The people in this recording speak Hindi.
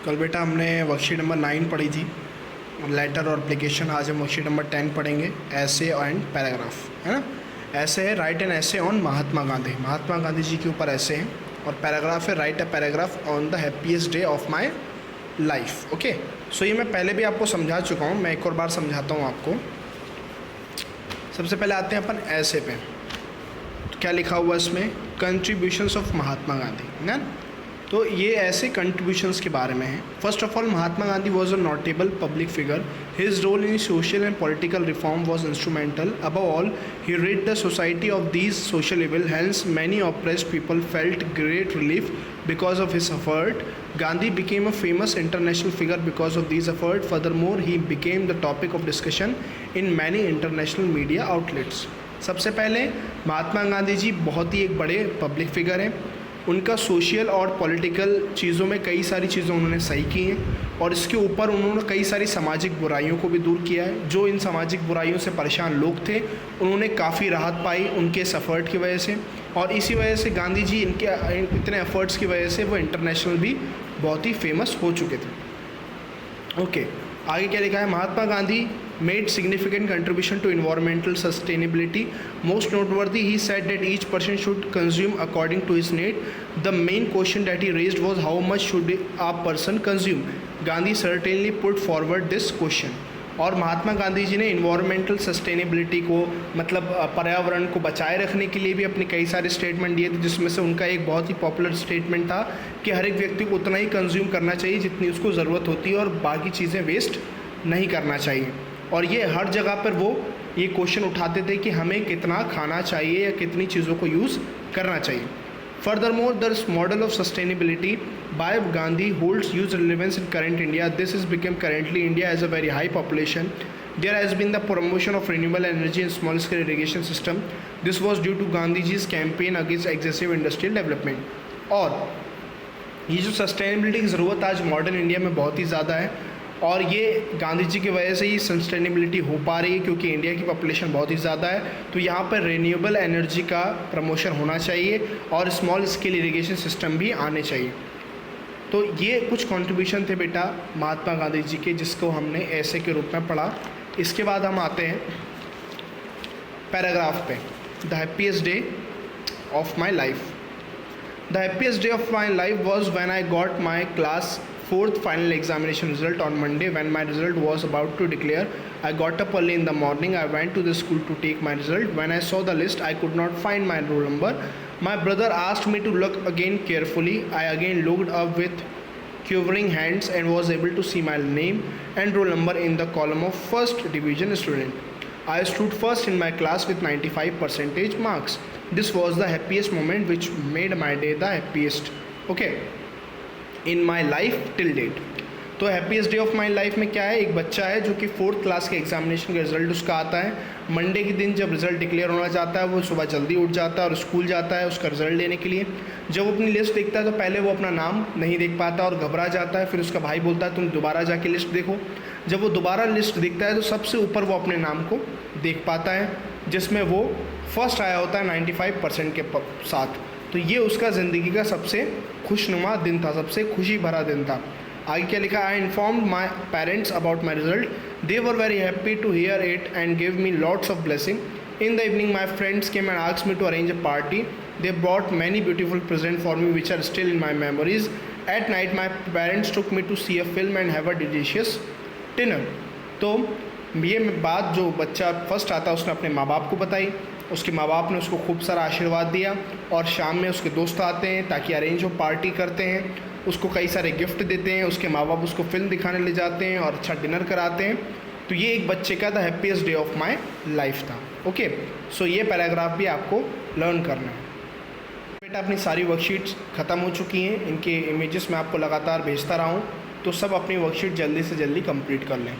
कल बेटा हमने वर्कशीट नंबर 9 पढ़ी थी, लेटर और एप्लीकेशन। आज हम वर्कशीट नंबर 10 पढ़ेंगे, ऐसे एंड पैराग्राफ, है ना। ऐसे है write an essay on Mahatma Gandhi, Mahatma Gandhi ji के ऊपर ऐसे हैं। और पैराग्राफ है write a paragraph on the happiest day of my life. Okay, so ये मैं पहले भी आपको समझा चुका हूँ, मैं एक और बार समझाता हूँ आपको। सबसे पहले आते हैं अपन ऐसे पे। तो क्या लिखा हुआ है इसमें? कंट्रीब्यूशंस ऑफ महात्मा गांधी, ना। तो ये ऐसे कंट्रीब्यूशंस के बारे में है। First of all, Mahatma Gandhi was a notable public figure. His role in social and political reform was instrumental. Above all, he rid the society of these social evil. Hence, many oppressed people felt great relief because of his effort. Gandhi became a famous international figure because of these efforts. Furthermore, he became the topic of discussion in many international media outlets. सबसे पहले महात्मा गांधी जी बहुत ही एक बड़े पब्लिक फिगर हैं। उनका सोशल और पॉलिटिकल चीज़ों में कई सारी चीज़ें उन्होंने सही की हैं, और इसके ऊपर उन्होंने कई सारी सामाजिक बुराइयों को भी दूर किया है। जो इन सामाजिक बुराइयों से परेशान लोग थे, उन्होंने काफ़ी राहत पाई उनके इस एफर्ट की वजह से। और इसी वजह से गांधी जी इनके इतने एफर्ट्स की वजह से वो इंटरनेशनल भी बहुत ही फेमस हो चुके थे। ओके, आगे क्या लिखा है? Mahatma Gandhi made significant contribution to environmental sustainability. Most noteworthy, he said that each person should consume according to his need. The main question that he raised was how much should a person consume. Gandhi certainly put forward this question. और महात्मा गांधी जी ने इन्वायरमेंटल सस्टेनेबिलिटी को, मतलब पर्यावरण को बचाए रखने के लिए भी अपने कई सारे स्टेटमेंट दिए थे, जिसमें से उनका एक बहुत ही पॉपुलर स्टेटमेंट था कि हर एक व्यक्ति को उतना ही कंज्यूम करना चाहिए जितनी उसको ज़रूरत होती है, और बाकी चीज़ें वेस्ट नहीं करना चाहिए। और ये हर जगह पर वो ये क्वेश्चन उठाते थे कि हमें कितना खाना चाहिए या कितनी चीज़ों को यूज़ करना चाहिए। Furthermore, this model of sustainability by Gandhi holds huge relevance in current India. This has become currently India has a very high population. There has been the promotion of renewable energy and small scale irrigation system. This was due to Gandhiji's campaign against excessive industrial development. और ये जो सस्टेनेबिलिटी की ज़रूरत आज मॉडर्न इंडिया में बहुत ही ज़्यादा है, और ये गांधी जी की वजह से ही सस्टेनेबिलिटी हो पा रही है, क्योंकि इंडिया की पॉपुलेशन बहुत ही ज़्यादा है। तो यहाँ पर रिन्यूएबल एनर्जी का प्रमोशन होना चाहिए और स्मॉल स्केल इरिगेशन सिस्टम भी आने चाहिए। तो ये कुछ कंट्रीब्यूशन थे बेटा महात्मा गांधी जी के, जिसको हमने ऐसे के रूप में पढ़ा। इसके बाद हम आते हैं पैराग्राफ पे। The happiest day of my life. The happiest day of my life was when I got my class 4th final examination result on Monday. When my result was about to declare, I got up early in the morning. I went to the school to take my result. When I saw the list, I could not find my roll number. My brother asked me to look again carefully. I again looked up with quivering hands and was able to see my name and roll number in the column of first division student. I stood first in my class with 95% marks. This was the happiest moment which made my day the happiest. Okay. In my life till date. तो happiest day of my life में क्या है? एक बच्चा है जो कि 4th क्लास के एग्जामिनेशन का रिजल्ट उसका आता है। मंडे के दिन जब रिजल्ट डिक्लेयर होना चाहता है, वो सुबह जल्दी उठ जाता है और स्कूल जाता है उसका रिजल्ट लेने के लिए। जब वो अपनी लिस्ट देखता है तो पहले वो अपना नाम नहीं देख पाता और घबरा जाता है। फिर उसका भाई बोलता है तुम दोबारा जाके लिस्ट देखो। जब वो दोबारा लिस्ट देखता है तो सबसे ऊपर वो अपने नाम को देख पाता है, जिसमें वो फर्स्ट आया होता है 95% के साथ। तो ये उसका ज़िंदगी का सबसे खुशनुमा दिन था, सबसे खुशी भरा दिन था। आगे क्या लिखा? I informed my parents about my result. They were very happy to hear it and give me lots of blessing. In the evening my friends came and asked me to arrange a party. They brought many beautiful present for me which are still in my memories. At night my parents took me to see a film and have a delicious dinner. तो ये बात जो बच्चा फर्स्ट आता है उसने अपने माँ बाप को बताई। उसके माँ बाप ने उसको खूब सारा आशीर्वाद दिया, और शाम में उसके दोस्त आते हैं ताकि अरेंज हो पार्टी करते हैं, उसको कई सारे गिफ्ट देते हैं, उसके माँ बाप उसको फिल्म दिखाने ले जाते हैं और अच्छा डिनर कराते हैं। तो ये एक बच्चे का the happiest day of my life था। ओके, सो ये पैराग्राफ भी आपको लर्न करना है बेटा। अपनी सारी वर्कशीट्स ख़त्म हो चुकी हैं, इनके इमेजेस मैं आपको लगातार भेजता रहा हूँ, तो सब अपनी वर्कशीट जल्दी से जल्दी कंप्लीट कर लें।